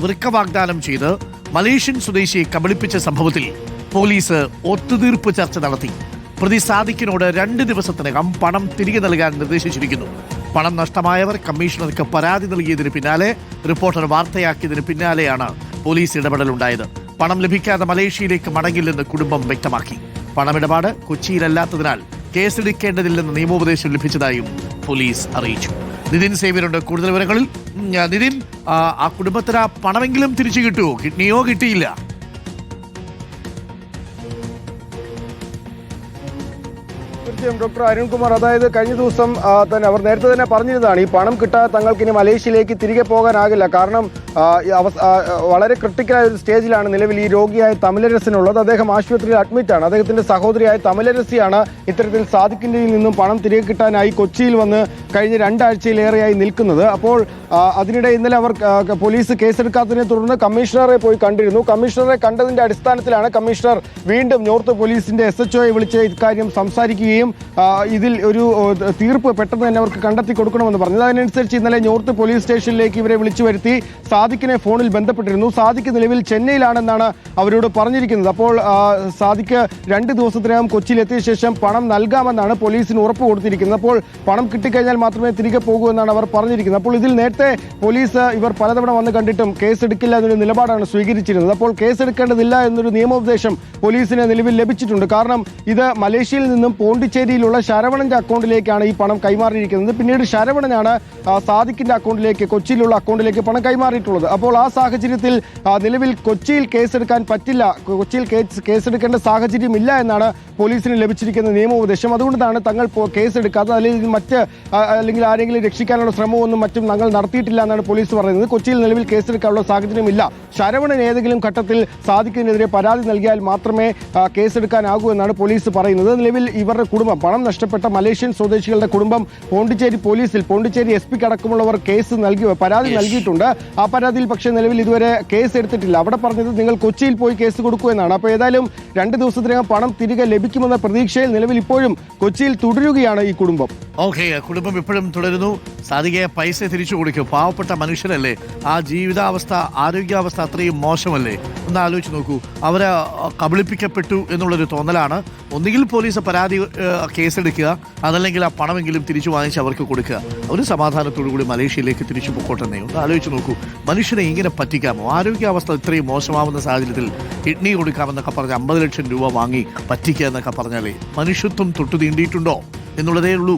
വൃക്ക വാഗ്ദാനം ചെയ്ത് മലേഷ്യൻ സ്വദേശിയെ കബളിപ്പിച്ച സംഭവത്തിൽ പോലീസ് ഒത്തുതീർപ്പ് ചർച്ച നടത്തി. പ്രതി സാദിഖിനോട് 2 ദിവസത്തിനകം പണം തിരികെ നൽകാൻ നിർദ്ദേശിച്ചിരിക്കുന്നു. പണം നഷ്ടമായവർ കമ്മീഷണർക്ക് പരാതി നൽകിയതിന് പിന്നാലെ, റിപ്പോർട്ടർ വാർത്തയാക്കിയതിന് പിന്നാലെയാണ് പോലീസ് ഇടപെടലുണ്ടായത്. പണം ലഭിക്കാതെ മലേഷ്യയിലേക്ക് മടങ്ങില്ലെന്ന് കുടുംബം വ്യക്തമാക്കി. പണമിടപാട് കൊച്ചിയിലല്ലാത്തതിനാൽ കേസെടുക്കേണ്ടതില്ലെന്ന് നിയമോപദേശം ലഭിച്ചതായും പോലീസ് അറിയിച്ചു. നിതിൻ സേവ്യറുണ്ട് കൂടുതൽ വിവരങ്ങളിൽ. നിതിൻ, ആ കുടുംബത്തിന് പണമെങ്കിലും തിരിച്ചു കിട്ടുമോ? കിഡ്നിയോ കിട്ടിയില്ല? ഡോക്ടർ അരുൺകുമാർ, അതായത് കഴിഞ്ഞ ദിവസം തന്നെ അവർ നേരത്തെ തന്നെ പറഞ്ഞിരുന്നതാണ് ഈ പണം കിട്ടാതെ തങ്ങൾക്ക് ഇനി മലേഷ്യയിലേക്ക് തിരികെ പോകാനാകില്ല. കാരണം വളരെ ക്രിട്ടിക്കലായ ഒരു സ്റ്റേജിലാണ് നിലവിൽ ഈ രോഗിയായ തമിഴരസിനുള്ളത്. അദ്ദേഹം ആശുപത്രിയിൽ അഡ്മിറ്റാണ്. അദ്ദേഹത്തിന്റെ സഹോദരിയായ തമിഴരസിയാണ് ഇത്തരത്തിൽ സാദിഖിന്റെ നിന്നും പണം തിരികെ കിട്ടാനായി കൊച്ചിയിൽ വന്ന് കഴിഞ്ഞ 2 ആഴ്ചയിലേറെയായി നിൽക്കുന്നത്. അപ്പോൾ അതിനിടെ ഇന്നലെ അവർ പോലീസ് കേസെടുക്കാത്തതിനെ തുടർന്ന് കമ്മീഷണറെ പോയി കണ്ടിരുന്നു. കമ്മീഷണറെ കണ്ടതിന്റെ അടിസ്ഥാനത്തിലാണ് കമ്മീഷണർ വീണ്ടും നോർത്ത് പോലീസിന്റെ SHOയെ വിളിച്ച് ഇക്കാര്യം സംസാരിക്കുകയും ഇതിൽ ഒരു തീർപ്പ് പെട്ടെന്ന് തന്നെ അവർക്ക് കണ്ടെത്തി കൊടുക്കണമെന്ന് പറഞ്ഞത്. അതിനനുസരിച്ച് ഇന്നലെ നോർത്ത് പോലീസ് സ്റ്റേഷനിലേക്ക് ഇവരെ വിളിച്ചു വരുത്തി സാദിഖിനെ ഫോണിൽ ബന്ധപ്പെട്ടിരുന്നു. സാദിഖ് നിലവിൽ ചെന്നൈയിലാണെന്നാണ് അവരോട് പറഞ്ഞിരിക്കുന്നത്. അപ്പോൾ സാദിഖ് 2 ദിവസത്തിനകം കൊച്ചിയിൽ എത്തിയ ശേഷം പണം നൽകാമെന്നാണ് പോലീസിന് ഉറപ്പ് കൊടുത്തിരിക്കുന്നത്. അപ്പോൾ പണം കിട്ടിക്കഴിഞ്ഞാൽ മാത്രമേ തിരികെ പോകൂ എന്നാണ് അവർ പറഞ്ഞിരിക്കുന്നത്. അപ്പോൾ ഇതിൽ നേരത്തെ പോലീസ് ഇവർ പലതവണ വന്ന് കണ്ടിട്ടും കേസെടുക്കില്ല എന്നൊരു നിലപാടാണ് സ്വീകരിച്ചിരുന്നത്. അപ്പോൾ കേസെടുക്കേണ്ടതില്ല എന്നൊരു നിയമോപദേശം പോലീസിന് നിലവിൽ ലഭിച്ചിട്ടുണ്ട്. കാരണം ഇത് മലേഷ്യയിൽ നിന്നും പോണ്ടിച്ചേരിയിലുള്ള ശരവണന്റെ അക്കൗണ്ടിലേക്കാണ് ഈ പണം കൈമാറിയിരിക്കുന്നത്. പിന്നീട് ശരവണനാണ് സാദിഖിന്റെ അക്കൗണ്ടിലേക്ക്, കൊച്ചിയിലുള്ള അക്കൗണ്ടിലേക്ക് പണം കൈമാറിയിട്ടുള്ളത്. അപ്പോൾ ആ സാഹചര്യത്തിൽ നിലവിൽ കൊച്ചിയിൽ കേസെടുക്കാൻ പറ്റില്ല, കൊച്ചിയിൽ കേസെടുക്കേണ്ട സാഹചര്യം ഇല്ല എന്നാണ് പോലീസിന് ലഭിച്ചിരിക്കുന്ന നിയമോപദേശം. അതുകൊണ്ടാണ് തങ്ങൾ കേസെടുക്കാത്തത്, അല്ലെങ്കിൽ ആരെങ്കിലും രക്ഷിക്കാനുള്ള ശ്രമമൊന്നും മറ്റും തങ്ങൾ നടത്തിയിട്ടില്ല എന്നാണ് പോലീസ് പറയുന്നത്. കൊച്ചിയിൽ നിലവിൽ കേസെടുക്കാനുള്ള സാഹചര്യമില്ല. ശരവണൻ ഏതെങ്കിലും ഘട്ടത്തിൽ സാദിഖിനെതിരെ പരാതി നൽകിയാൽ മാത്രമേ കേസെടുക്കാനാകൂ എന്നാണ് പോലീസ് പറയുന്നത്. നിലവിൽ ഇവരുടെ കുടുംബം, പണം നഷ്ടപ്പെട്ട മലേഷ്യൻ സ്വദേശികളുടെ കുടുംബം പോണ്ടിച്ചേരി പോലീസിൽ, പോണ്ടിച്ചേരി SP അടക്കമുള്ളവർ പരാതി നൽകിയിട്ടുണ്ട്. ആ പരാതിയിൽ പക്ഷേ നിലവിൽ ഇതുവരെ കേസ് എടുത്തിട്ടില്ല. അവിടെ പറഞ്ഞത് നിങ്ങൾ കൊച്ചിയിൽ പോയി കേസ് കൊടുക്കൂ എന്നാണ്. അപ്പോൾ ഏതായാലും 2 ദിവസത്തിനകം പണം തിരികെ ലഭിക്കുമെന്ന പ്രതീക്ഷയിൽ നിലവിൽ ഇപ്പോഴും കൊച്ചിയിൽ തുടരുകയാണ് ഈ കുടുംബം. കുടുംബം ഇപ്പോഴും തുടരുന്നു. സാദിഖയെ പൈസ തിരിച്ചു കൊടുക്കും. പാവപ്പെട്ട മനുഷ്യരല്ലേ, ആ ജീവിതാവസ്ഥ, ആരോഗ്യാവസ്ഥ അത്രയും മോശമല്ലേ? ഒന്ന് ആലോചിച്ച് നോക്കൂ. അവരെ കബളിപ്പിക്കപ്പെട്ടു എന്നുള്ളൊരു തോന്നലാണ്. ഒന്നുകിൽ പോലീസ് പരാതി കേസെടുക്കുക, അതല്ലെങ്കിൽ ആ പണമെങ്കിലും തിരിച്ചു വാങ്ങിച്ച് അവർക്ക് കൊടുക്കുക. ഒരു സമാധാനത്തോടു കൂടി മലേഷ്യയിലേക്ക് തിരിച്ചു പൊക്കോട്ടെന്നേ. ഒന്ന് ആലോചിച്ച് നോക്കൂ, മനുഷ്യനെ ഇങ്ങനെ പറ്റിക്കാമോ? ആരോഗ്യാവസ്ഥ ഇത്രയും മോശമാവുന്ന സാഹചര്യത്തിൽ കിഡ്നി കൊടുക്കാമെന്നൊക്കെ പറഞ്ഞ് 50 ലക്ഷം രൂപ വാങ്ങി പറ്റിക്കുക എന്നൊക്കെ പറഞ്ഞാലേ മനുഷ്യത്വം തൊട്ടു തീണ്ടിയിട്ടുണ്ടോ എന്നുള്ളതേ ഉള്ളൂ.